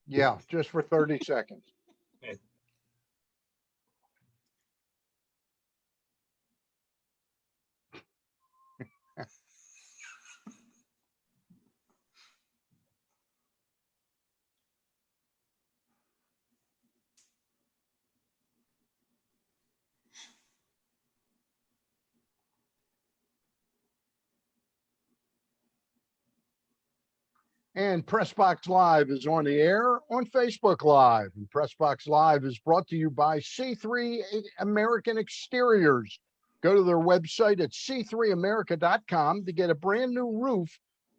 Yeah, just for 30 seconds. Okay. And Pressbox Live is on the air on Facebook Live. And Pressbox Live is brought to you by C3 American Exteriors. Go to their website at c3america.com to get a brand new roof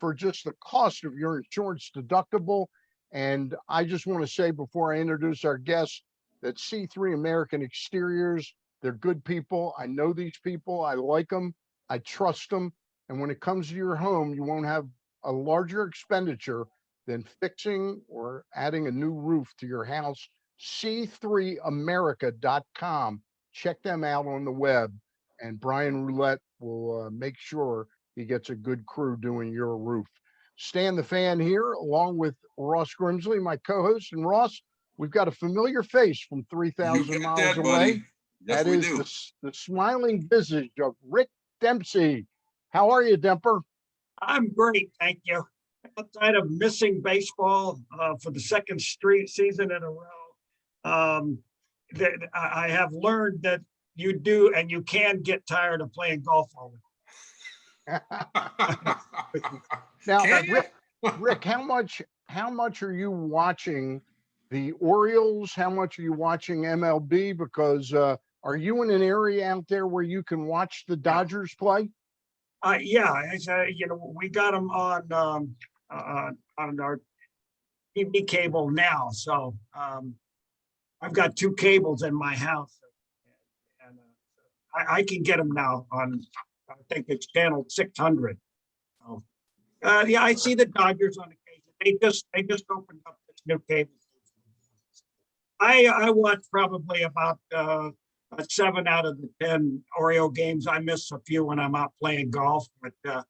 for just the cost of your insurance deductible. And I just want to say before I introduce our guest that C3 American Exteriors, they're good people. I know these people. I like them. I trust them. And when it comes to your home, you won't have a larger expenditure than fixing or adding a new roof to your house. C3America.com. Check them out on the web, and Brian Roulette will make sure he gets a good crew doing your roof. Stan the Fan here, along with Ross Grimsley, my co-host. And Ross, we've got a familiar face from 3,000 miles away. Yes, that is the smiling visage of Rick Dempsey. How are you, Demper? I'm great, thank you. Outside of missing baseball for the second straight season in a row, I have learned that you do and you can get tired of playing golf all the time. Now, Rick, how much are you watching the Orioles? How much are you watching MLB? Because are you in an area out there where you can watch the Dodgers play? Yeah, we got them on our TV cable now. So I've got two cables in my house, and I can get them now on. I think it's channel 600. So, yeah, I see the Dodgers on occasion. They just opened up this new cable. I watch probably about 7 out of the 10 Oriole games. I miss a few when I'm out playing golf, but I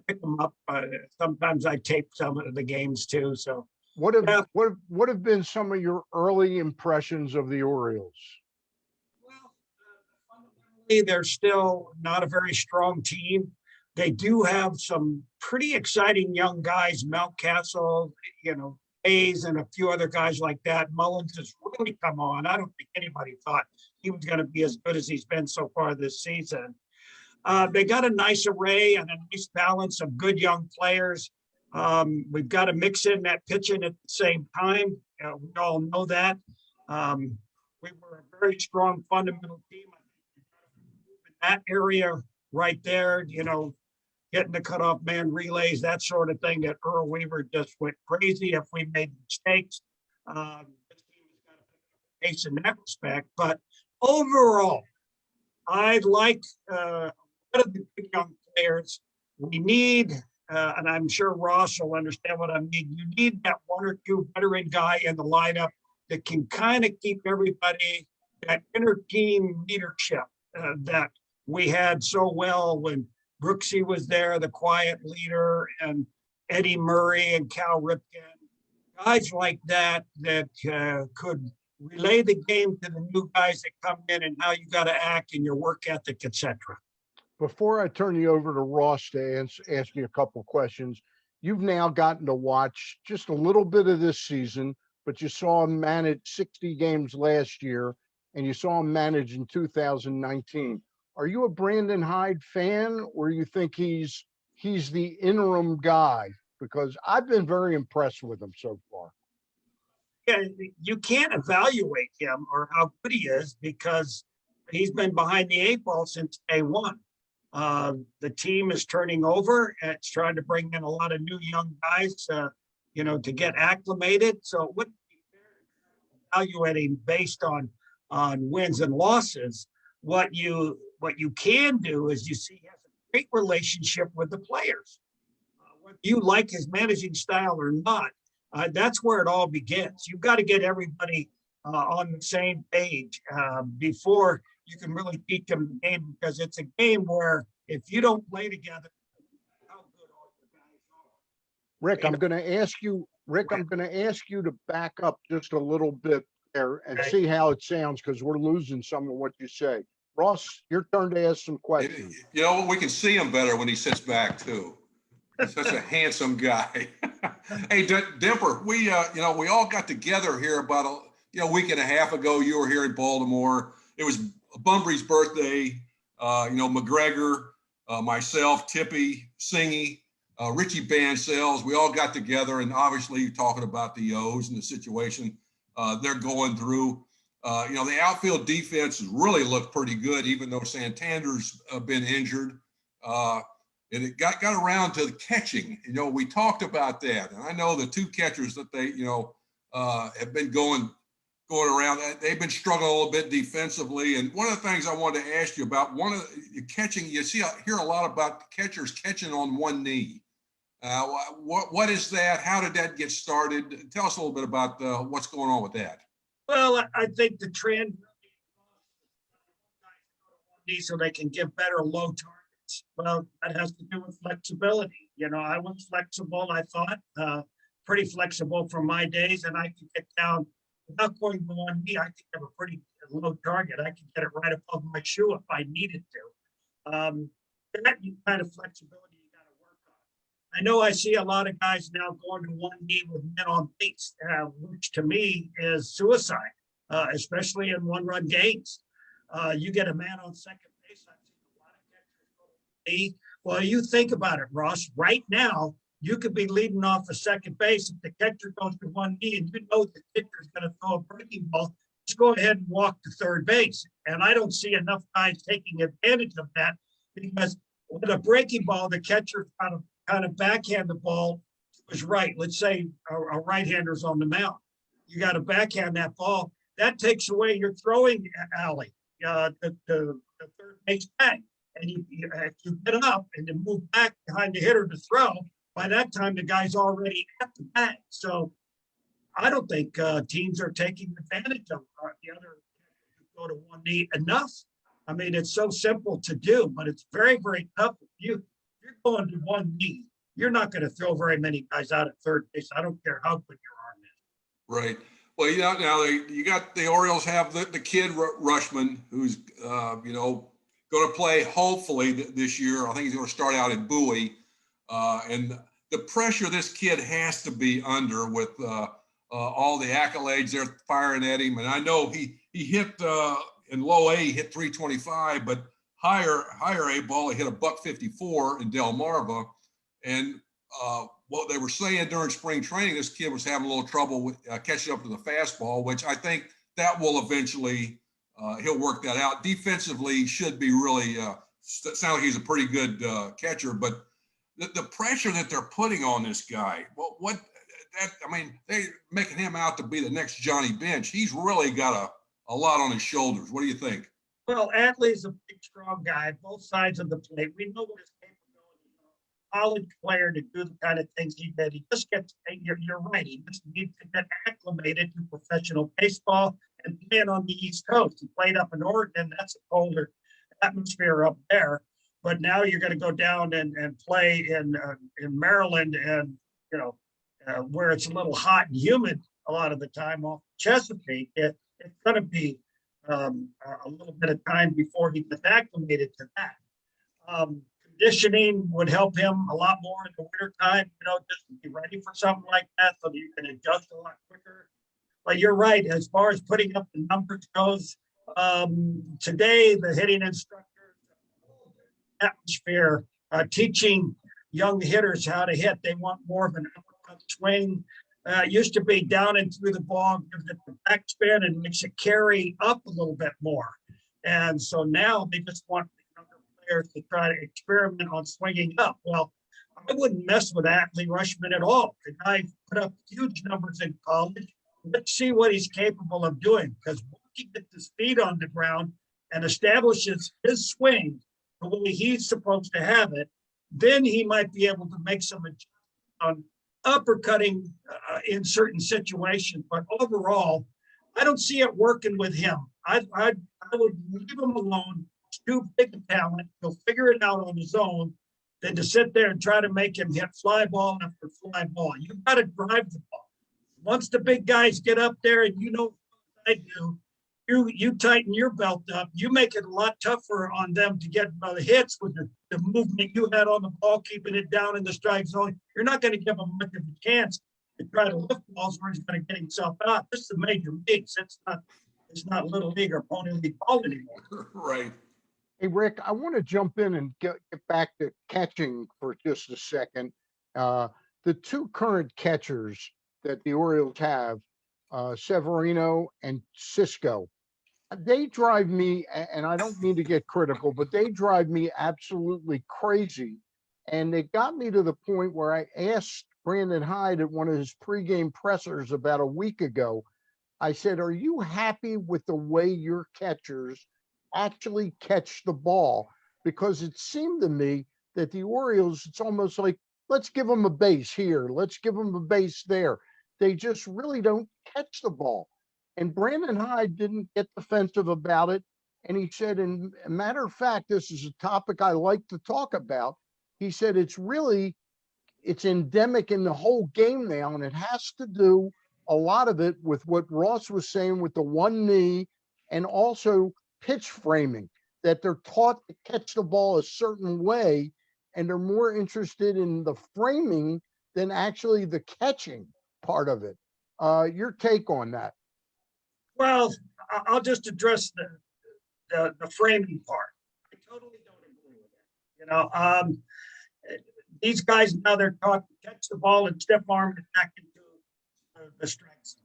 pick them up. Sometimes I tape some of the games too. So what have been some of your early impressions of the Orioles? Well, fundamentally, they're still not a very strong team. They do have some pretty exciting young guys, Mountcastle, Hayes, and a few other guys like that. Mullins has really come on. I don't think anybody thought he was going to be as good as he's been so far this season. They got a nice array and a nice balance of good young players. We've got to mix in that pitching at the same time. We all know that. We were a very strong fundamental team. In that area right there, getting the cutoff man relays, that sort of thing, that Earl Weaver just went crazy if we made mistakes. This team has got to pick up the pace in that respect. But overall, I like a lot of the big young players. We need, and I'm sure Ross will understand what I mean, you need that one or two veteran guy in the lineup that can kind of keep everybody, that inner team leadership that we had so well when Brooksy was there, the quiet leader, and Eddie Murray and Cal Ripken, guys like that could relay the game to the new guys that come in and how you got to act in your work ethic, etc. Before I turn you over to Ross to ask you a couple of questions, you've now gotten to watch just a little bit of this season, but you saw him manage 60 games last year, and you saw him manage in 2019. Are you a Brandon Hyde fan, or you think he's the interim guy? Because I've been very impressed with him so far. Yeah, you can't evaluate him or how good he is because he's been behind the 8 ball since day one. The team is turning over. It's trying to bring in a lot of new young guys, to get acclimated. So it wouldn't be fair to evaluate him based on wins and losses. What you can do is you see he has a great relationship with the players. Whether you like his managing style or not, that's where it all begins. You've got to get everybody on the same page before you can really teach them the game, because it's a game where if you don't play together, how good are the guys are? Rick, I'm going to ask you Rick, I'm going to ask you to back up just a little bit there and Okay. see how it sounds because we're losing some of what you say. Ross, your turn to ask some questions. You know, we can see him better when he sits back too. He's such a handsome guy. Hey, Dimper, we we all got together here about a week and a half ago. You were here in Baltimore. It was Bunbury's birthday. McGregor, myself, Tippy, Singy, Richie Bansells. We all got together and obviously talking about the O's and the situation they're going through. The outfield defense has really looked pretty good, even though Santander's been injured. And it got around to the catching. We talked about that. And I know the two catchers that they, have been going around, they've been struggling a little bit defensively. And one of the things I wanted to ask you about, one of the catching, hear a lot about catchers catching on one knee. What is that? How did that get started? Tell us a little bit about what's going on with that. Well, I think the trend so they can give better low targets. Well, that has to do with flexibility. I was flexible, I thought, pretty flexible from my days, and I could get down without going to one knee. I could have a pretty low target. I could get it right above my shoe if I needed to. That kind of flexibility you got to work on. I know I see a lot of guys now going to one knee with men on base, which to me is suicide, especially in one-run games. You get a man on second base. I've seen a lot of catchers go to knee. Well, you think about it, Ross. Right now, you could be leading off the second base if the catcher goes to one knee, and you know the pitcher is going to throw a breaking ball. Just go ahead and walk to third base. And I don't see enough guys taking advantage of that because with a breaking ball, the catcher kind of backhand the ball to his right. Let's say a right-hander's on the mound. You got to backhand that ball. That takes away your throwing alley. The third base bag. And if you get up and then move back behind the hitter to throw, by that time the guy's already at the bag. So I don't think teams are taking advantage of the other go to one knee enough. I mean, it's so simple to do, but it's very, very tough. If you're going to one knee, you're not going to throw very many guys out at third base. I don't care how good your arm is. Right. Well, now you got the Orioles have the kid Rushman, who's going to play hopefully this year. I think he's going to start out at Bowie, and the pressure this kid has to be under with all the accolades they're firing at him. And I know he hit in low A, he hit 325, but higher A ball, he hit a $154 in Delmarva, and what they were saying during spring training, this kid was having a little trouble with catching up to the fastball, which I think that will eventually, he'll work that out. Defensively, should be really, sounds like he's a pretty good catcher, but the pressure that they're putting on this guy, they're making him out to be the next Johnny Bench. He's really got a lot on his shoulders. What do you think? Well, Atley's a big, strong guy, both sides of the plate. We know what his capability is. College player to do the kind of things he did. He just gets, you're right, he just needs to get acclimated to professional baseball and playing on the East Coast. He played up in Oregon. That's a colder atmosphere up there. But now you're going to go down and play in Maryland and, where it's a little hot and humid a lot of the time off Chesapeake. It's going to be a little bit of time before he gets acclimated to that. Conditioning would help him a lot more in the winter time, just to be ready for something like that so that you can adjust a lot quicker. But you're right, as far as putting up the numbers goes, today the hitting instructors atmosphere, teaching young hitters how to hit. They want more of an uppercut swing. It used to be down and through the ball, gives it the backspin and makes it carry up a little bit more. And so now they just want the younger players to try to experiment on swinging up. Well, I wouldn't mess with Atley Rushman at all. The guy put up huge numbers in college. Let's see what he's capable of doing, because once he gets his feet on the ground and establishes his swing the way he's supposed to have it, then he might be able to make some adjustments on uppercutting in certain situations. But overall, I don't see it working with him. I would leave him alone. He's too big a talent. He'll figure it out on his own than to sit there and try to make him hit fly ball after fly ball. You've got to drive the ball. Once the big guys get up there, and you know what I do, you tighten your belt up. You make it a lot tougher on them to get the hits with the movement you had on the ball, keeping it down in the strike zone. You're not going to give him much of a chance to try to lift balls where he's going to get himself out. This is the major leagues. It's not little league or pony league ball anymore. Right. Hey, Rick, I want to jump in and get back to catching for just a second. The two current catchers that the Orioles have, Severino and Cisco, they drive me, and I don't mean to get critical, but they drive me absolutely crazy. And it got me to the point where I asked Brandon Hyde at one of his pregame pressers about a week ago. I said, are you happy with the way your catchers actually catch the ball? Because it seemed to me that the Orioles, it's almost like, let's give them a base here, let's give them a base there. They just really don't catch the ball. And Brandon Hyde didn't get defensive about it. And he said, and a matter of fact, this is a topic I like to talk about. He said, it's endemic in the whole game now. And it has to do a lot of it with what Ross was saying with the one knee and also pitch framing, that they're taught to catch the ball a certain way. And they're more interested in the framing than actually the catching part of it. Your take on that? Well, I'll just address the framing part. I totally don't agree with it. These guys now they're taught to catch the ball and stiff arm it back into the strike zone.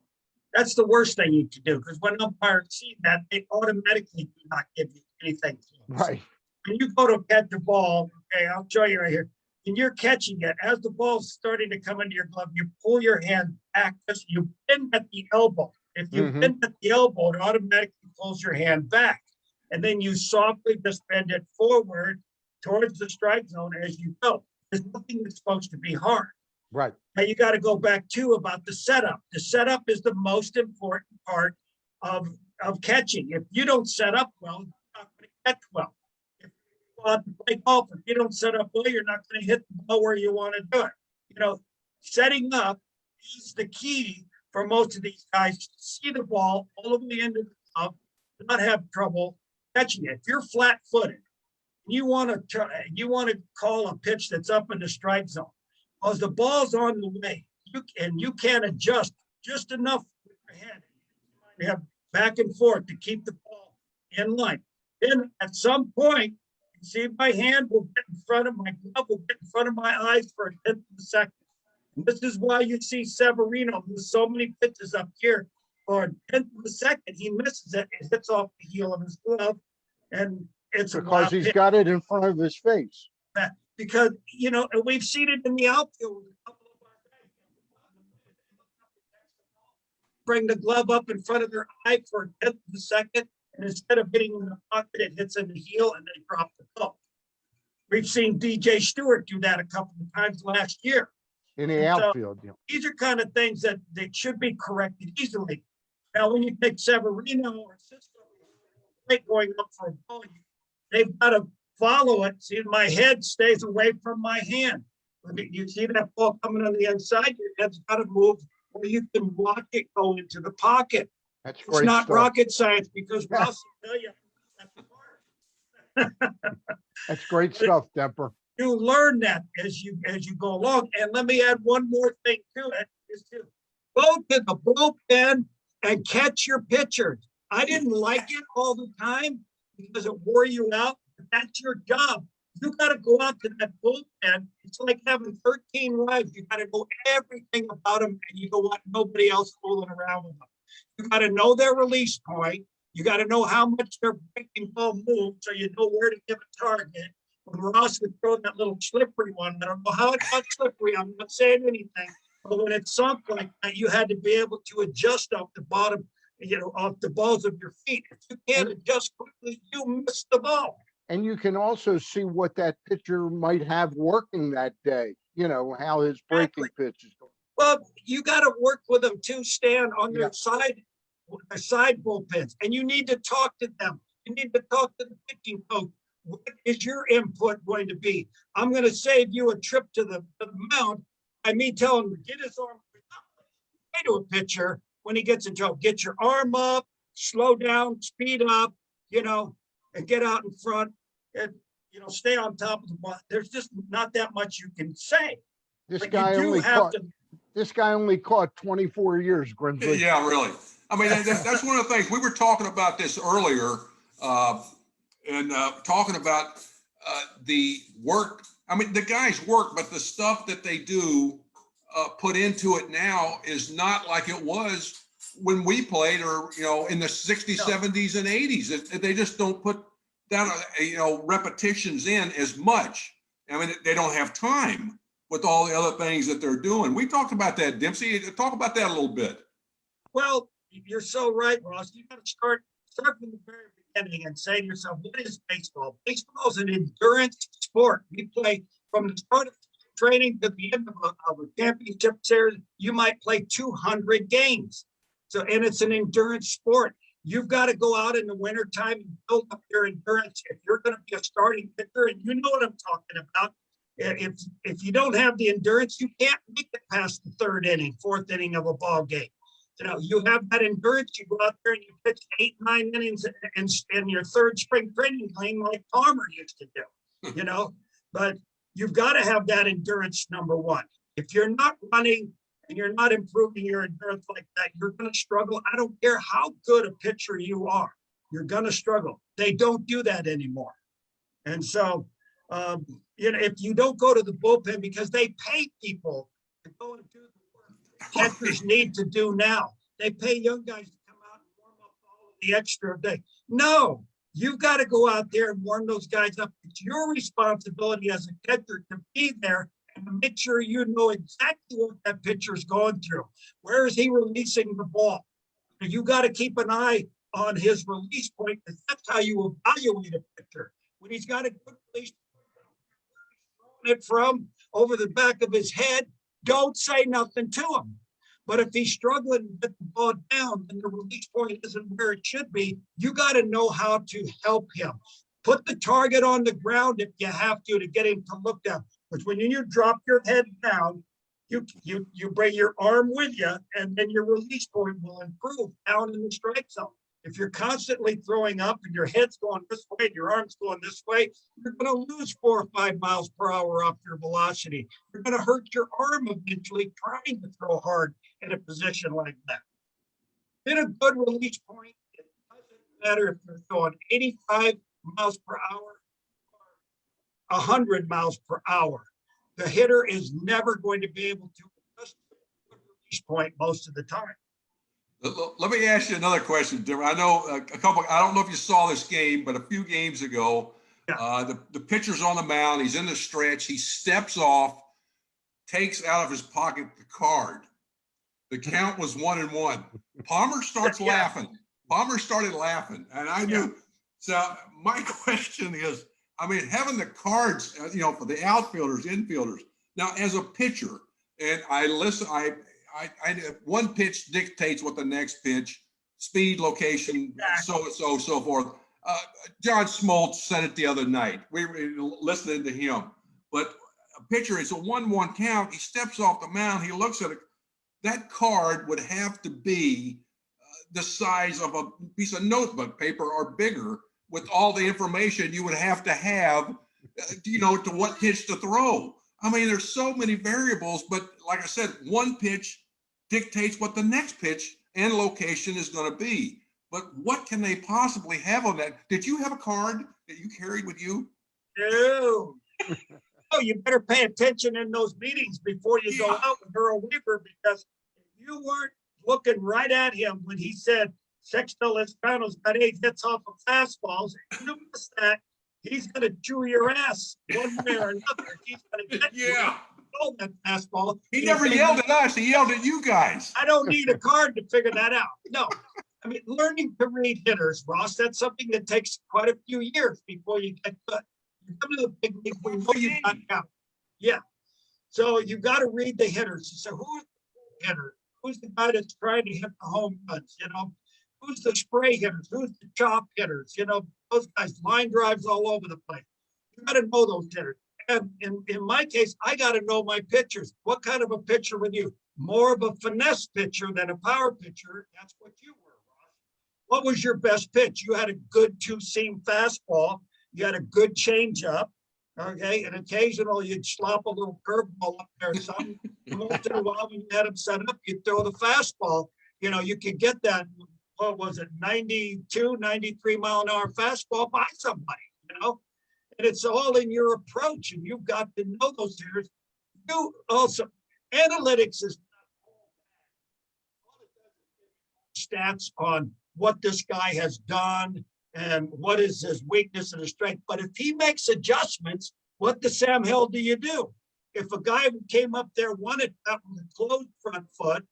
That's the worst thing you can do, because when umpires see that, they automatically do not give you anything close. Right. When you go to catch the ball, okay, I'll show you right here. And you're catching it as the ball's starting to come into your glove, you pull your hand back, just you bend at the elbow. If you bend at the elbow, it automatically pulls your hand back. And then you softly just bend it forward towards the strike zone as you go. There's nothing that's supposed to be hard. Right. Now you got to go back to about the setup. The setup is the most important part of catching. If you don't set up well, you're not going to catch well. If you go out to play golf, if you don't set up well, you're not going to hit the ball where you want to do it. Setting up is the key for most of these guys to see the ball all the way into the glove, not have trouble catching it. If you're flat-footed, you want to call a pitch that's up in the strike zone, because the ball's on the way, you can't adjust just enough with your head. You have back and forth to keep the ball in line. Then at some point, you see my hand will get in front of my glove, will get in front of my eyes for a tenth of a second. This is why you see Severino with so many pitches up here for a tenth of a second. He misses it. It hits off the heel of his glove, and it's because he's got it in front of his face. Because we've seen it in the outfield with a couple of our guys. Bring the glove up in front of their eye for a tenth of a second, and instead of hitting in the pocket, it hits in the heel, and they drop the glove. We've seen DJ Stewart do that a couple of times last year. In the outfield. These are kind of things that they should be corrected easily. Now, when you take Severino or Cisco going up for a ball, they've got to follow it. See, my head stays away from my hand. You see that ball coming on the inside, your head's got to move where you can watch it go into the pocket. That's It's great not stuff. Rocket science, because Ross will tell you that's hard. That's great stuff, Demper. You learn that as you go along. And let me add one more thing to it, is to go to the bullpen and catch your pitchers. I didn't like it all the time because it wore you out. But that's your job. You got to go out to that bullpen. It's like having 13 wives. You got to know everything about them, and you don't want nobody else fooling around with them. You got to know their release point. You got to know how much their breaking ball moves, so you know where to give a target. When Ross would throw that little slippery one, I don't know how it got slippery. I'm not saying anything. But when it sunk like that, you had to be able to adjust off the bottom, off the balls of your feet. If you can't adjust quickly, you miss the ball. And you can also see what that pitcher might have working that day, how his breaking pitch is going. Well, you got to work with them too, Stan, on their side bullpens. And you need to talk to them. You need to talk to the pitching coach. What is your input going to be? I'm going to save you a trip to the mound by me telling him to get his arm. say to a pitcher when he gets in trouble, get your arm up, slow down, speed up, and get out in front and, stay on top of the ball. There's just not that much you can say. This But guy you do only have caught. to. This guy only caught 24 years, Grimsley. Yeah, really. I mean, that's one of the things we were talking about this earlier, and talking about the work. I mean, the guys work, but the stuff that they do put into it now is not like it was when we played, or in the 60s, No. 70s, and 80s. They just don't put that repetitions in as much. I mean, they don't have time with all the other things that they're doing. We talked about that, Dempsey. Talk about that a little bit. Well, you're so right, Ross. You got to start from the very beginning and say to yourself, what is baseball? Baseball is an endurance sport. We play from the start of training to the end of a championship series. You might play 200 games. And it's an endurance sport. You've got to go out in the wintertime and build up your endurance. If you're going to be a starting pitcher, and you know what I'm talking about, if you don't have the endurance, you can't make it past the third inning, fourth inning of a ball game. You have that endurance. You go out there and you pitch 8, 9 innings in your third spring training game, like Palmer used to do. But you've got to have that endurance, number one. If you're not running and you're not improving your endurance like that, you're going to struggle. I don't care how good a pitcher you are, you're going to struggle. They don't do that anymore. And so, if you don't go to the bullpen, because they pay people to go and do the work catchers need to do now. They pay young guys to come out and warm up all of the extra day. No, you've got to go out there and warm those guys up. It's your responsibility as a catcher to be there and to make sure you know exactly what that pitcher's going through. Where is he releasing the ball? You got to keep an eye on his release point, because that's how you evaluate a pitcher. When he's got a good release, throwing it from over the back of his head, don't say nothing to him. But if he's struggling to get the ball down and the release point isn't where it should be, you got to know how to help him. Put the target on the ground if you have to get him to look down. Because when you drop your head down, you bring your arm with you, and then your release point will improve down in the strike zone. If you're constantly throwing up and your head's going this way and your arm's going this way, you're going to lose 4 or 5 miles per hour off your velocity. You're going to hurt your arm eventually trying to throw hard in a position like that. In a good release point, it doesn't matter if you're throwing 85 miles per hour or 100 miles per hour. The hitter is never going to be able to adjust the release point most of the time. Let me ask you another question, Jim. I know I don't know if you saw this game, but a few games ago, the pitcher's on the mound. He's in the stretch. He steps off, takes out of his pocket the card. The count was 1-1. Palmer starts laughing. Palmer started laughing, and I knew. Yeah. So my question is, I mean, having the cards, for the outfielders, infielders. Now, as a pitcher, and I listen, I one pitch dictates what the next pitch, speed, location, exactly. so forth. John Smoltz said it the other night. We were listening to him. But a pitcher, it's a 1-1 count. He steps off the mound. He looks at it. That card would have to be the size of a piece of notebook paper or bigger, with all the information you would have to to what pitch to throw. I mean, there's so many variables, but like I said, one pitch dictates what the next pitch and location is going to be. But what can they possibly have on that? Did you have a card that you carried with you? No. Oh, you better pay attention in those meetings before you go out with Earl Weaver, because if you weren't looking right at him when he said Sexto Lezcano's got 8 hits off of fastballs, if you miss that, he's going to chew your ass one way or another. He's going to get you. That fastball. He never yelled at us. He yelled at you guys. I don't need a card to figure that out. No. I mean, learning to read hitters, Ross, that's something that takes quite a few years before you get good. You come to the big league, we know you got out. Yeah. So you got to read the hitters. So who's the hitter? Who's the guy that's trying to hit the home runs? Who's the spray hitters? Who's the chop hitters? Those guys, line drives all over the place. You got to know those hitters. And in my case, I got to know my pitchers. What kind of a pitcher with you? more of a finesse pitcher than a power pitcher. That's what you were, Ross. What was your best pitch? You had a good two-seam fastball. You had a good changeup. Okay, and occasionally you'd slop a little curveball up there. Some once in a while when you had them set up, you'd throw the fastball. You know, you could get that, what was it, 92, 93 mile an hour fastball by somebody, you know? And it's all in your approach, and you've got to know those hitters. You also, analytics is stats on what this guy has done and what is his weakness and his strength. But if he makes adjustments, what the Sam Hill do you do? If a guy who came up there wanted that with a closed front foot,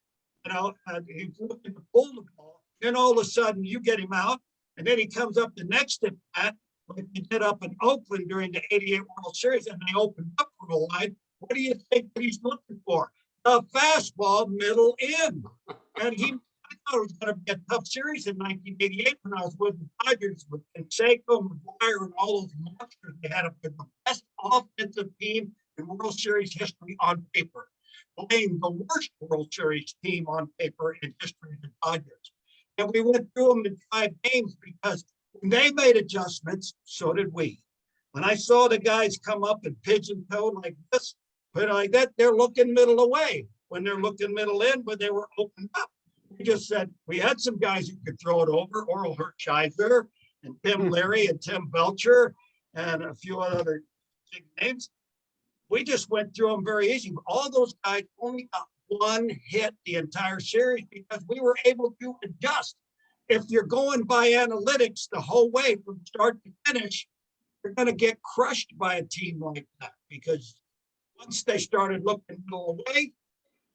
you know, he's looking to pull the ball, then all of a sudden you get him out, and then he comes up the next at bat, like he did up in Oakland during the '88 World Series, and they opened up for the line. What do you think that he's looking for? The fastball middle in. And I thought it was going to be a tough series in 1988 when I was with the Dodgers with Canseco, McGuire, and all those monsters they had up there. The best offensive team in World Series history on paper, playing the worst World Series team on paper in history of the Dodgers. And we went through them in 5 games because when they made adjustments, so did we. When I saw the guys come up and pigeon-toed like this, but like that, they're looking middle away. When they're looking middle in, but they were opened up. We just said we had some guys who could throw it over, Oral Hershiser and Tim Leary and Tim Belcher and a few other big names. We just went through them very easy. All those guys only got 1 hit the entire series because we were able to adjust. If you're going by analytics the whole way from start to finish, you're going to get crushed by a team like that because once they started looking middle away,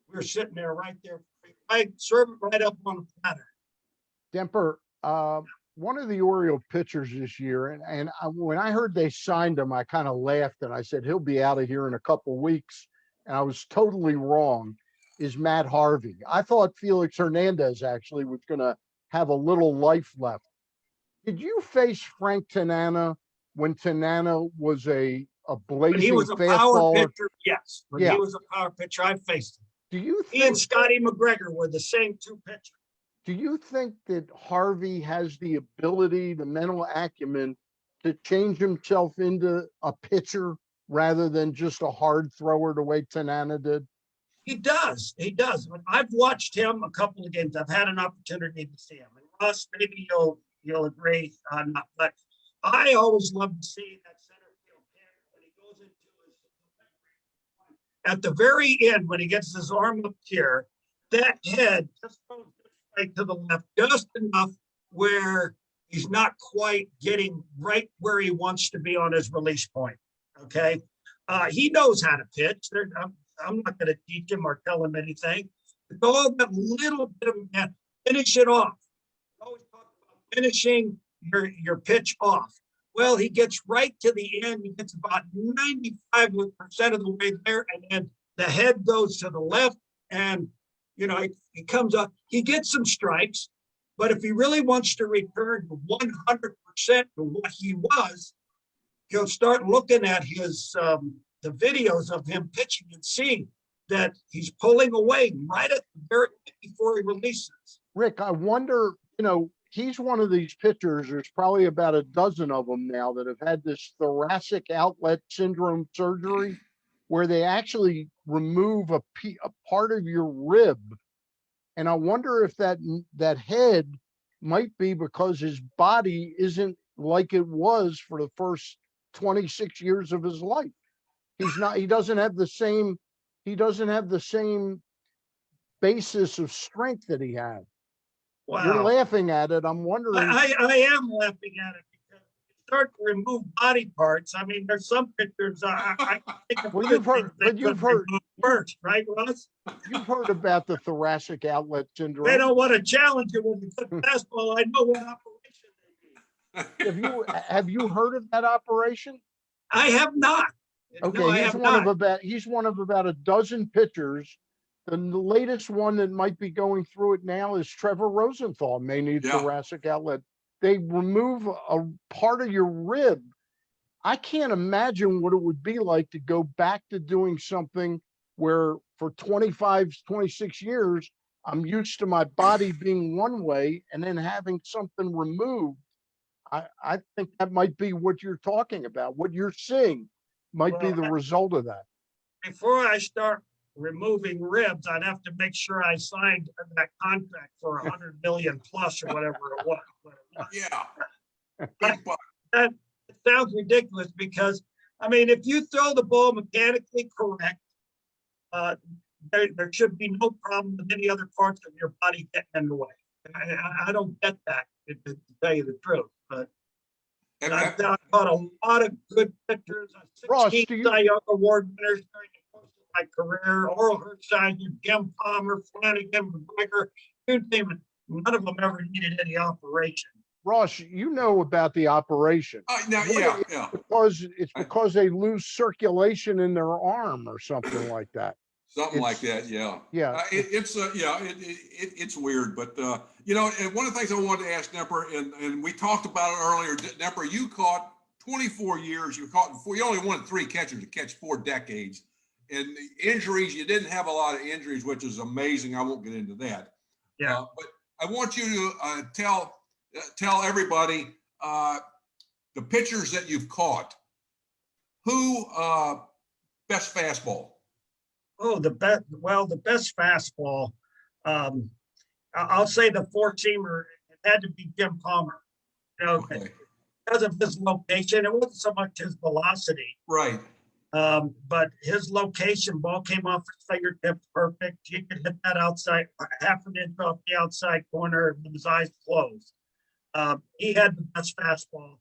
we were sitting there right there. I serve it right up on the platter. Demper, one of the Oriole pitchers this year, and when I heard they signed him, I kind of laughed and I said, he'll be out of here in a couple of weeks. And I was totally wrong, is Matt Harvey. I thought Felix Hernandez actually was going to have a little life left. Did you face Frank Tanana when Tanana was a blazing he was a fastball? Power pitcher, yes. When he was a power pitcher, I faced him. Do you think he and Scotty McGregor were the same 2 pitchers? Do you think that Harvey has the ability, the mental acumen to change himself into a pitcher rather than just a hard thrower the way Tanana did? He does. He does. I've watched him a couple of games. I've had an opportunity to see him. And Ross, maybe you'll agree on that. But I always love to see that center field hit when he goes into his. At the very end, when he gets his arm up here, that head just goes right to the left, just enough where he's not quite getting right where he wants to be on his release point. Okay. He knows how to pitch. I'm not going to teach him or tell him anything. It's all that little bit of finish it off. I always talk about finishing your pitch off. Well, he gets right to the end. He gets about 95% of the way there, and then the head goes to the left, and he comes up. He gets some strikes, but if he really wants to return to 100% to what he was, he'll start looking at his the videos of him pitching and see that he's pulling away right at the very before he releases. Rick, I wonder, he's one of these pitchers. There's probably about a dozen of them now that have had this thoracic outlet syndrome surgery where they actually remove a part of your rib. And I wonder if that head might be because his body isn't like it was for the first 26 years of his life. He doesn't have the same basis of strength that he had. Wow. You're laughing at it. I'm wondering. I am laughing at it because you start to remove body parts. I mean, there's some pictures I think of. Well, you've heard first, right, Russ? You've heard about the thoracic outlet syndrome. They don't want to challenge you when you put fastball. I know what operation they need. Have you heard of that operation? I have not. Okay, no, he's one of about a dozen pitchers. The latest one that might be going through it now is Trevor Rosenthal, may need thoracic outlet. They remove a part of your rib. I can't imagine what it would be like to go back to doing something where for 25, 26 years, I'm used to my body being one way and then having something removed. I think that might be what you're talking about. What you're seeing might be Well, the result of that. before I start removing ribs, I'd have to make sure I signed that contract for 100 million plus or whatever it was. Yeah. That, that sounds ridiculous because, I mean, if you throw the ball mechanically correct, there should be no problem with any other parts of your body getting in the way. I don't get that, to tell you the truth. But And I've caught a lot of good pitchers. Ross, 16 Cy Young Award winners during the course of my career. Oral Hershiser, Jim Palmer, Flanagan, McGregor, you name it. None of them ever needed any operation. Ross, you know about the operation. now, yeah, yeah. It's because they lose circulation in their arm or something like that. Something like that, yeah. Yeah. It's weird, but you know, and one of the things I wanted to ask Nemper, and we talked about it earlier. Nemper, you caught 24 years. You only won 3 catchers to catch 4 decades, and injuries. You didn't have a lot of injuries, which is amazing. I won't get into that. Yeah. But I want you to tell everybody the pitchers that you've caught. Who best fastball? Oh, the best. Well, the best fastball. I'll say the 4-seamer. It had to be Jim Palmer. You know, Okay. because of his location, it wasn't so much his velocity. Right. But his location, ball came off his fingertips perfect. He could hit that outside, half an inch off the outside corner with his eyes closed. He had the best fastball,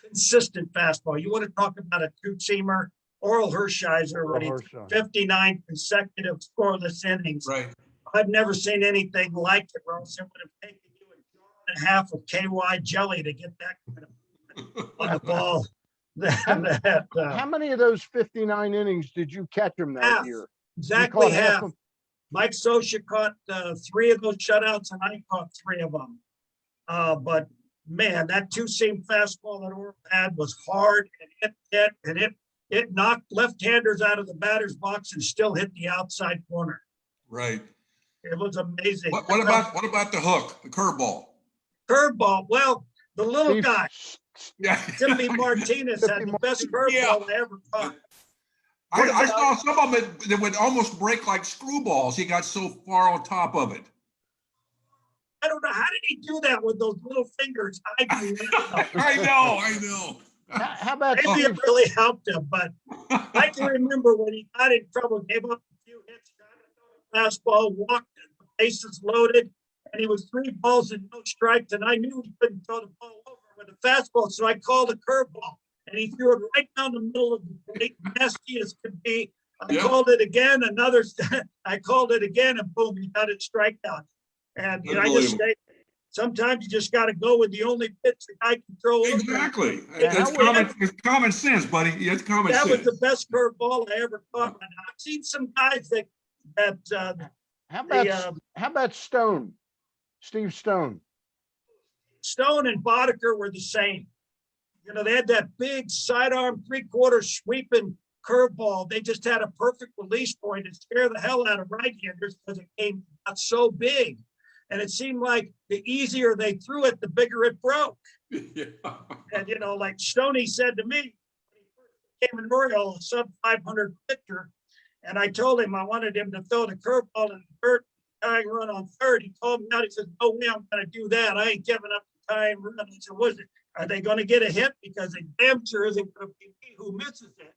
consistent fastball. You want to talk about a 2-seamer? Oral Hershiser, when he 59 consecutive scoreless innings. Right. I've never seen anything like it, Ross. It would have taken you a jar and a half of KY jelly to get that kind of on the ball. How many of those 59 innings did you catch him that year? Exactly half. Mike Scioscia caught 3 of those shutouts, and I caught 3 of them. But man, that 2-seam fastball that Oral had was hard, and it knocked left-handers out of the batter's box and still hit the outside corner. Right. It was amazing. What about the hook, the curveball? Curveball. Well, the little guy, Yeah. Timmy Martinez, had the best curveball I ever caught. I saw some of them that would almost break like screwballs. He got so far on top of it. I don't know. How did he do that with those little fingers? I know. How about maybe it really helped him, but I can remember when he got in trouble, gave up a few hits, got a fastball, walked, the bases loaded, and he was 3 balls and no strikes, and I knew he couldn't throw the ball over with a fastball, so I called a curveball, and he threw it right down the middle of the plate, nasty as could be. I called it again, I called it again, and boom, he got it strikeout. And you know, I just say, sometimes you just got to go with the only pitch the guy can throw. Exactly. It's common sense, buddy. It's common sense. That was the best curveball I ever caught. I've seen some guys that how about Stone? Steve Stone. Stone and Boddicker were the same. You know, they had that big sidearm 3/4 sweeping curveball. They just had a perfect release point to scare the hell out of right-handers because it got so big. And it seemed like the easier they threw it, the bigger it broke. Yeah. And, you know, like Stoney said to me, when he first became an Oriole, a sub-500 pitcher, and I told him I wanted him to throw the curveball in the dirt, tying run on third. He called me out. He said, no way I'm going to do that. I ain't giving up the tying run. I said, was it? Are they going to get a hit? Because it damn sure isn't going to be me who misses it.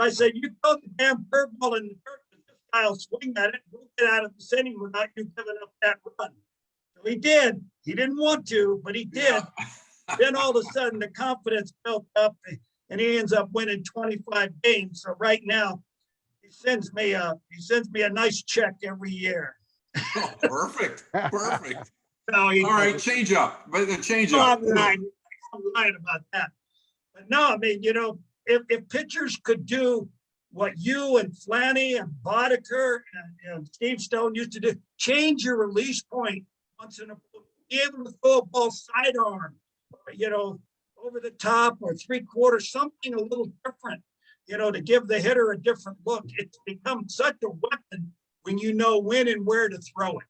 I said, you throw the damn curveball in the dirt. I'll swing at it. We'll get out of this inning without you giving up that run. So he did. He didn't want to, but he did. Yeah. Then all of a sudden the confidence built up and he ends up winning 25 games. So right now he sends me a nice check every year. Oh, perfect. No, all right, change up. I'm lying about that. But no, I mean, you know, if pitchers could do what you and Flanny and Boddicker and Steve Stone used to do, change your release point once in a while, be able to throw a ball sidearm, or, you know, over the top or 3/4, something a little different. to give the hitter a different look. It's become such a weapon when you know when and where to throw it.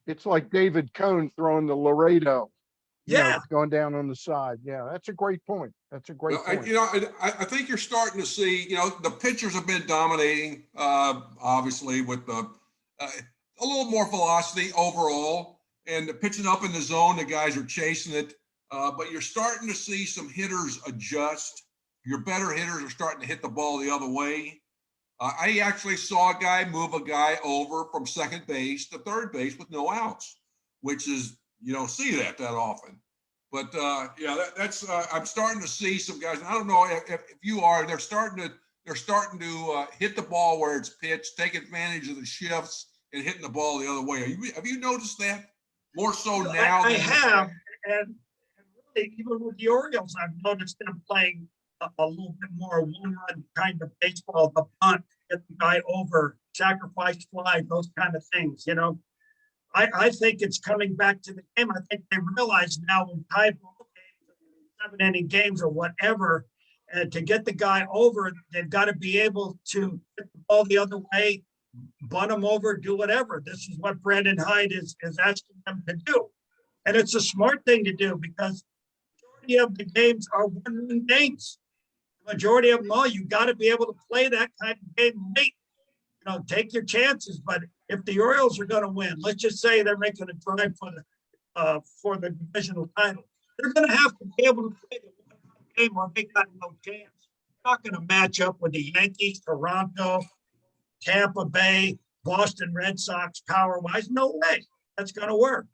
It's like David Cohn throwing the Laredo, Yeah. going down on the side. Yeah, that's a great point. That's a great Well, point. I think you're starting to see, the pitchers have been dominating, obviously with a little more velocity overall, and the pitching up in the zone, the guys are chasing it. But you're starting to see some hitters adjust. Your better hitters are starting to hit the ball the other way. I actually saw a guy move a guy over from second base to third base with no outs, which is, you don't see that often. But that's I'm starting to see some guys. I don't know if you are. They're starting to hit the ball where it's pitched, take advantage of the shifts, and hitting the ball the other way. Have you noticed that more so now? I have, and really, even with the Orioles, I've noticed them playing a little bit more one-run kind of baseball, the bunt, get the guy over, sacrifice fly, those kind of things. I think it's coming back to the game. I think they realize now when tie ball games, 7-inning games or whatever, and to get the guy over, they've got to be able to hit the ball the other way, bunt him over, do whatever. This is what Brandon Hyde is asking them to do. And it's a smart thing to do because the majority of the games are one-run games. The majority of them all, you got to be able to play that kind of game late. Take your chances. But if the Orioles are going to win, let's just say they're making a drive for the divisional title, they're going to have to be able to play the game or they got no chance. They're not going to match up with the Yankees, Toronto, Tampa Bay, Boston Red Sox power-wise. No way that's going to work.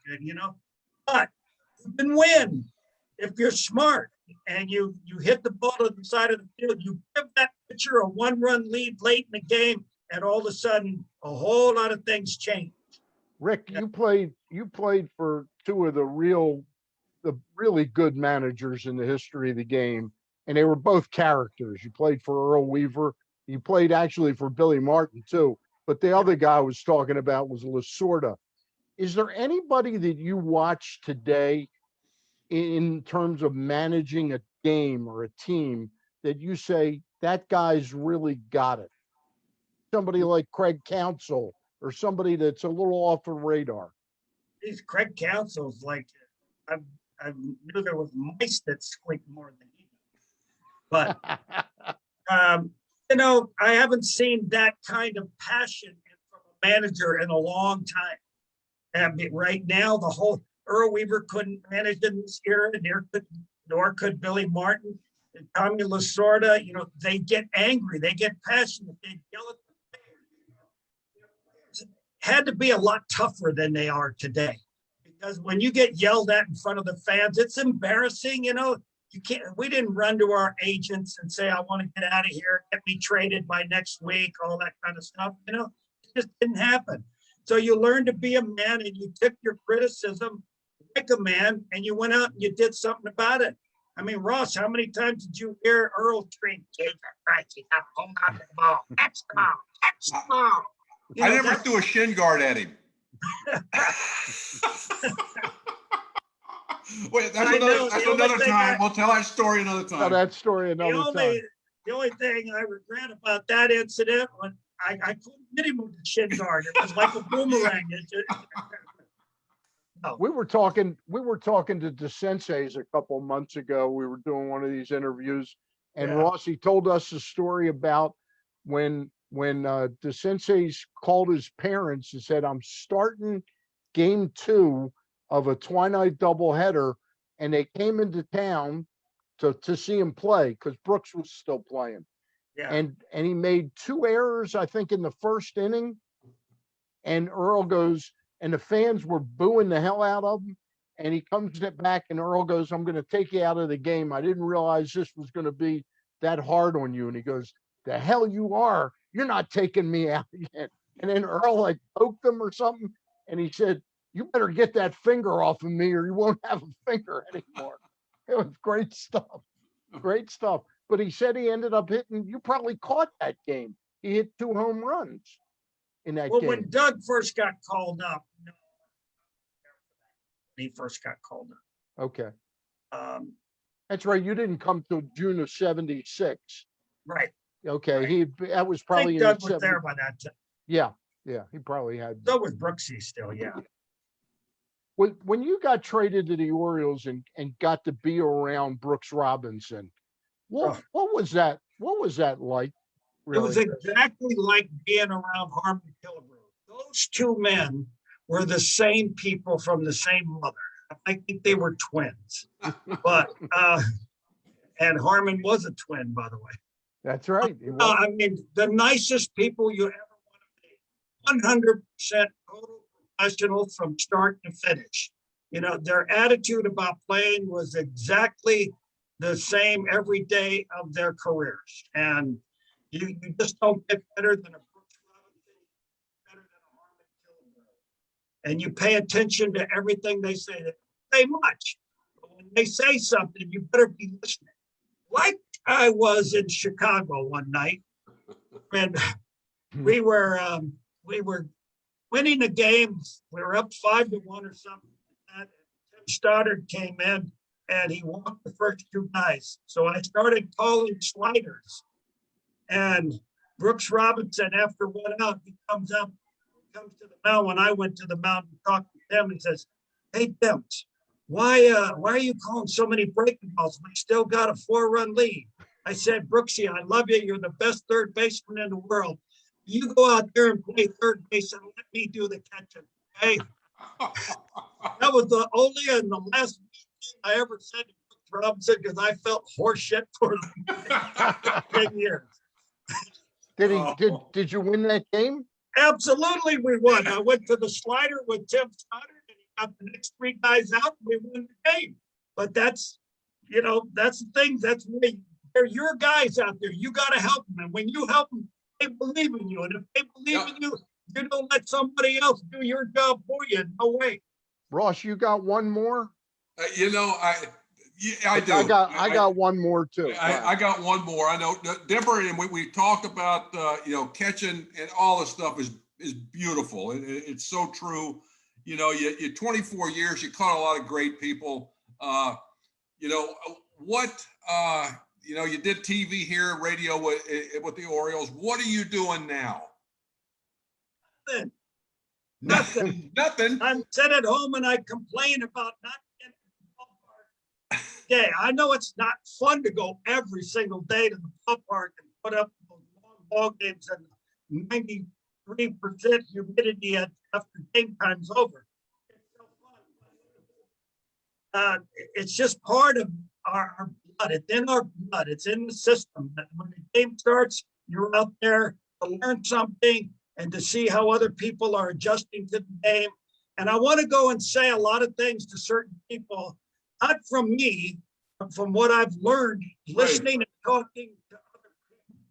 But you can win if you're smart and you hit the ball to the side of the field. You give that pitcher a one-run lead late in the game, and all of a sudden, a whole lot of things change. Rick, you played for two of the really good managers in the history of the game, and they were both characters. You played for Earl Weaver. You played actually for Billy Martin too, but the other guy I was talking about was Lasorda. Is there anybody that you watch today in terms of managing a game or a team that you say that guy's really got it? Somebody like Craig Counsell or somebody that's a little off the radar. These Craig Counsell's like, I knew there was mice that squeak more than he did. But, I haven't seen that kind of passion from a manager in a long time. And right now, the whole Earl Weaver couldn't manage in this era, nor could Billy Martin and Tommy Lasorda. They get angry, they get passionate, they yell at the players. Had to be a lot tougher than they are today, because when you get yelled at in front of the fans, it's embarrassing. You can't. We didn't run to our agents and say, "I want to get out of here, get me traded by next week," all that kind of stuff. It just didn't happen. So you learned to be a man, and you took your criticism like a man, and you went out and you did something about it. I mean, Ross, how many times did you hear Earl scream, "Jesus Christ, you got to hold on to the ball, catch the ball, catch the ball"? I never threw a shin guard at him. Wait, that's another time. We'll tell that story another time. Tell that story another time. The only thing I regret about that incident was I couldn't hit him with the shin guard. It was like a boomerang. No. We were talking to DeSenseis a couple of months ago. We were doing one of these interviews, and Rossi told us a story about when DeSenseis called his parents and said, "I'm starting game 2 of a twilight doubleheader," and they came into town to see him play because Brooks was still playing. Yeah. And he made 2 errors, I think, in the first inning. And Earl goes, and the fans were booing the hell out of him. And he comes back, and Earl goes, "I'm going to take you out of the game. I didn't realize this was going to be that hard on you." And he goes, "The hell you are. You're not taking me out again." And then Earl like poked him or something. And he said, "You better get that finger off of me or you won't have a finger anymore." It was great stuff. Great stuff. But he said he ended up hitting, you probably caught that game. He hit 2 home runs in that game. When Doug first got called up, he first got called up. Okay. That's right. You didn't come till June of 76. Right. Okay, Right. that was I probably think in Doug the was 70s. there by that time. Yeah, yeah, he probably had. So was Brooksy still, yeah. When you got traded to the Orioles and got to be around Brooks Robinson, Oh, what was that like, it was really? exactly like being around Harmon Killebrew. Those two men were the same people from the same mother. I think they were twins. But and Harmon was a twin, by the way. That's right. He was. I mean, the nicest people you ever want to meet. 100% total professional from start to finish. You know, their attitude about playing was exactly the same every day of their careers. And you just don't get better than a Brooks Robinson, better than a Harmon Killebrew. And you pay attention to everything they say. They don't say much, but when they say something, you better be listening. Like I was in Chicago one night, and we were winning the game. We were up 5-1 or something like that. Tim Stoddard came in and he walked the first two guys. So I started calling sliders. And Brooks Robinson, after one out, he comes to the mound. When I went to the mound and talked to him, he says, "Hey, Demps, why are you calling so many breaking balls? We still got a 4-run lead." I said, "Brooksy, I love you. You're the best third baseman in the world. You go out there and play third base and let me do the catching." Okay. That was the only and the last thing I ever said to Brooks Robinson because I felt horseshit for 10 years. Did you win that game? Absolutely, we won. I went to the slider with Tim Stoddard, and he got the next three guys out, and we won the game. But that's the thing. That's where they're your guys out there. You got to help them, and when you help them, they believe in you. And if they believe in you, you don't let somebody else do your job for you. No way. Ross, you got one more? You know, I do. I got one more too. I got one more. I know Denver, and we talked about catching and all this stuff is beautiful. It's so true. You know, you 24 years, you caught a lot of great people. You know what? You did TV here, radio with the Orioles. What are you doing now? Nothing. Nothing. I'm sitting at home and I complain about not getting to the ballpark. Yeah, I know it's not fun to go every single day to the ballpark and put up those long ball games and 93% humidity after game time's over. It's so fun. It's just part of our blood. It's in our blood. It's in the system. When the game starts, you're out there to learn something and to see how other people are adjusting to the game. And I want to go and say a lot of things to certain people, not from me, but from what I've learned listening and talking to other people.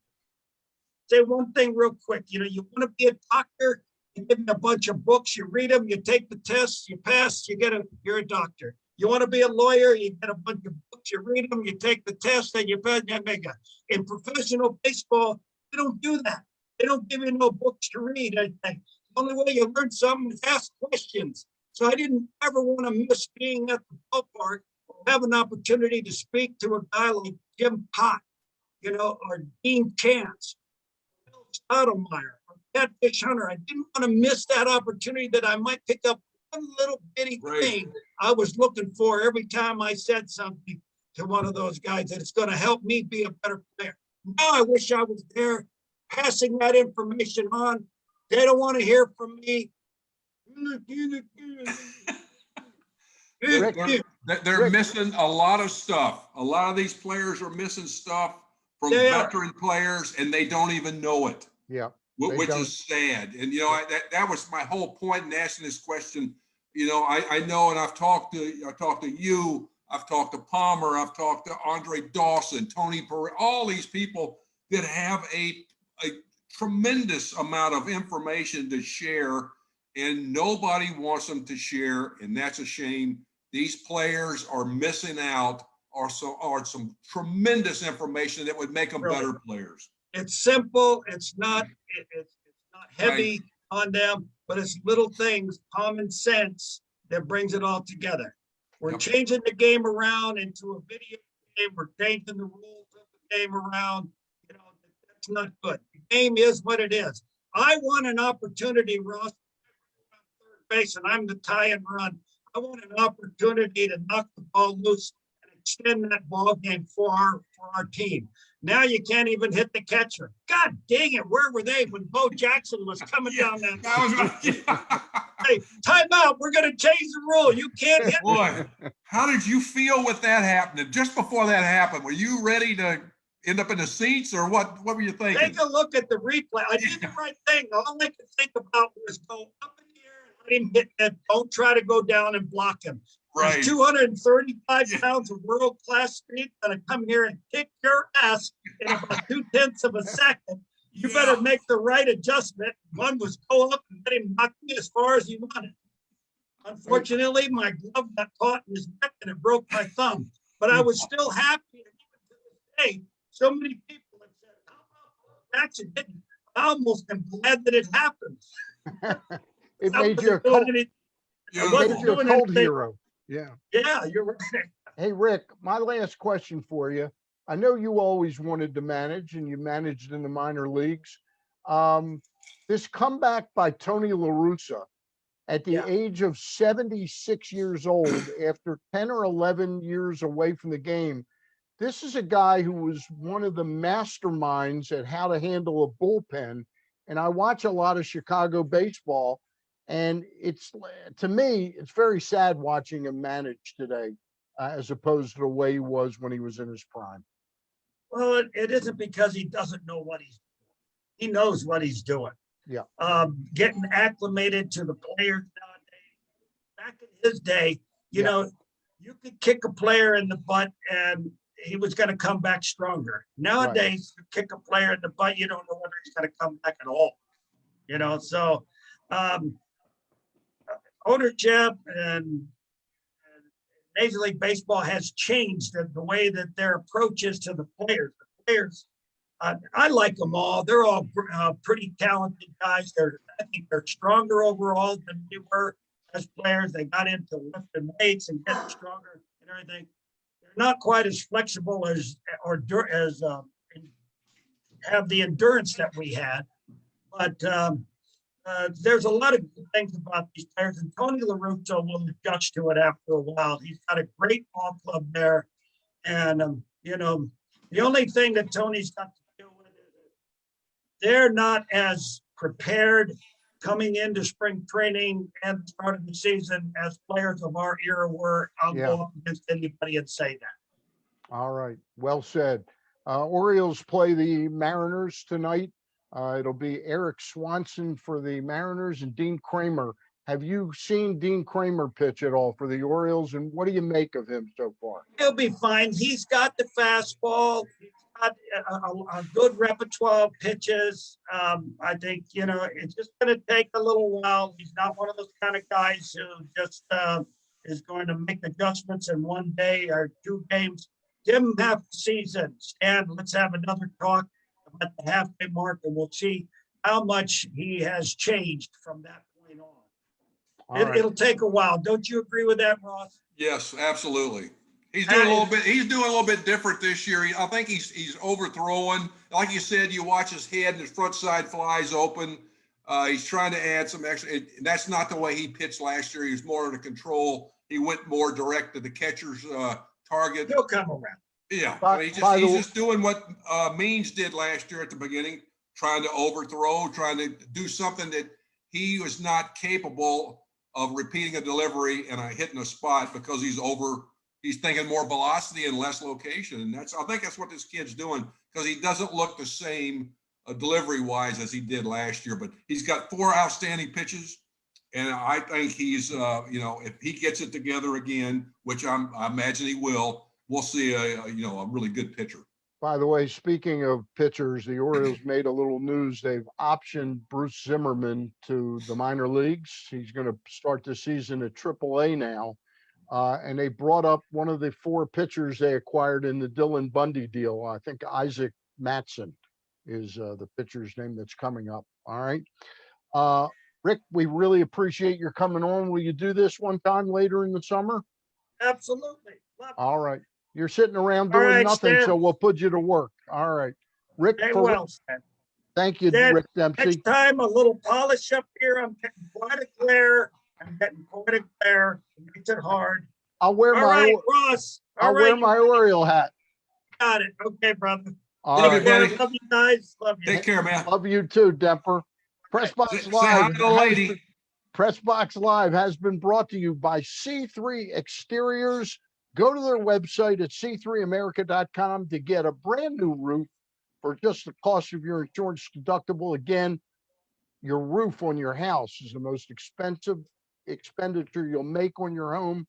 Say one thing real quick. You want to be a doctor, you give me a bunch of books, you read them, you take the tests, you pass, you're a doctor. You want to be a lawyer, you get a bunch of books, you read them, you take the test, and you make a. In professional baseball, they don't do that. They don't give you no books to read. The only way you learn something is ask questions. So I didn't ever want to miss being at the ballpark or have an opportunity to speak to a guy like Jim Pott, or Dean Chance, Bill Stottlemyre, or Catfish Hunter. I didn't want to miss that opportunity that I might pick up one little bitty thing I was looking for every time I said something to one of those guys that it's going to help me be a better player. Now I wish I was there passing that information on. They don't want to hear from me. They're missing a lot of stuff. A lot of these players are missing stuff from veteran players, and they don't even know it. Yeah, which is sad. And that was my whole point in asking this question. I know, and I've talked to you. I've talked to Palmer. I've talked to Andre Dawson, Tony Perez, all these people that have a tremendous amount of information to share, and nobody wants them to share, and that's a shame. These players are missing out on some tremendous information that would make them better players. It's simple. It's not heavy on them, but it's little things, common sense that brings it all together. We're changing the game around into a video game. We're changing the rules of the game around. That's not good. The game is what it is. I want an opportunity, Ross, third base, and I'm the tie and run. I want an opportunity to knock the ball loose and extend that ball game for our team. Now you can't even hit the catcher. God dang it! Where were they when Bo Jackson was coming down that? Hey, time out. We're going to change the rule. You can't hit. Boy, how did you feel with that happening? Just before that happened, were you ready to end up in the seats, or what were you thinking? Take a look at the replay. I did the right thing. All I could think about was go up in the air and let him hit that. Don't try to go down and block him. Right. There's 235 pounds of world-class speed going to come here and kick your ass in about 0.2 of a second. You better make the right adjustment. One was go up and let him knock me as far as he wanted. Unfortunately, my glove got caught in his neck and it broke my thumb. But I was still happy. And even to this day, so many people have said, how about Jackson didn't? I almost am glad that it happened. It made you a cult hero. Yeah. Yeah, you're right. Hey, Rick, my last question for you. I know you always wanted to manage and you managed in the minor leagues. This comeback by Tony La Russa at the age of 76 years old, after 10 or 11 years away from the game, this is a guy who was one of the masterminds at how to handle a bullpen. And I watch a lot of Chicago baseball, and it's, to me, it's very sad watching him manage today, as opposed to the way he was when he was in his prime. Well, it isn't because he doesn't know what he's doing. He knows what he's doing. Yeah. Getting acclimated to the players nowadays. Back in his day, you know, you could kick a player in the butt and he was going to come back stronger. Nowadays, you kick a player in the butt, you don't know whether he's going to come back at all. You know, so ownership and Major League Baseball has changed the way that their approach is to the players. The players, I like them all. They're all pretty talented guys. I think they're stronger overall than we were as players. They got into lifting weights and getting stronger and everything. They're not quite as flexible as have the endurance that we had, but there's a lot of good things about these players, and Tony La Russa will adjust to it after a while. He's got a great ball club there, and you know, the only thing that Tony's got to deal with is they're not as prepared coming into spring training and the start of the season as players of our era were. I'll go up against anybody and say that. All right, well said. Orioles play the Mariners tonight. It'll be Eric Swanson for the Mariners and Dean Kramer. Have you seen Dean Kramer pitch at all for the Orioles, and what do you make of him so far? He'll be fine. He's got the fastball. He's got a good repertoire of pitches. I think, you know, it's just going to take a little while. He's not one of those kind of guys who just is going to make adjustments in one day or two games. Give him half the season. Stan, let's have another talk at the halfway mark, and we'll see how much he has changed from that point on. It'll take a while. Don't you agree with that, Ross? Yes, absolutely. He's doing a little bit. He's doing a little bit different this year. I think he's overthrowing. Like you said, you watch his head and his front side flies open. He's trying to add some extra. That's not the way he pitched last year. He was more under control. He went more direct to the catcher's target. He'll come around. Yeah, he's just doing what Means did last year at the beginning, trying to overthrow, trying to do something that he was not capable of repeating a delivery and hitting a spot because he's thinking more velocity and less location. And I think that's what this kid's doing, because he doesn't look the same delivery wise as he did last year, but he's got 4 outstanding pitches. And I think he's, if he gets it together again, which I imagine he will, we'll see a really good pitcher. By the way, speaking of pitchers, the Orioles made a little news. They've optioned Bruce Zimmerman to the minor leagues. He's going to start the season at AAA now. And they brought up one of the 4 pitchers they acquired in the Dylan Bundy deal. I think Isaac Matson is the pitcher's name that's coming up. All right. Rick, we really appreciate your coming on. Will you do this one time later in the summer? Absolutely. All right. You're sitting around doing nothing, so we'll put you to work. All right. Rick, Very for, well said. thank you, Then Rick Dempsey. next time, a little polish up here. I'm getting quite a glare. I'm getting quite a glare. It makes it hard. I'll wear All my right, Ross. All I'll right, wear you my Oriole hat. got it. Okay, brother. All Love you, right. buddy. Love you guys. Love you. Take care, man. Love you too, Demper. Press Say, Box say hi Live. to the lady. Press Box Live has been brought to you by C3 Exteriors. Go to their website at c3america.com to get a brand new roof for just the cost of your insurance deductible. Again, your roof on your house is the most expensive expenditure you'll make on your home.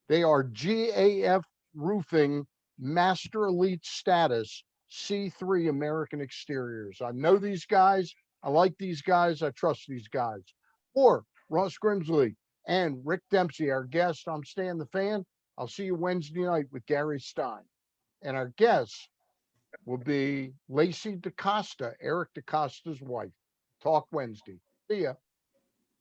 They are GAF Roofing Master Elite status, C3 American Exteriors. I know these guys. I like these guys. I trust these guys. Or Ross Grimsley and Rick Dempsey, our guest. I'm Stan the Fan. I'll see you Wednesday night with Gary Stein. And our guest will be Lacey DaCosta, Eric DaCosta's wife. Talk Wednesday. See ya.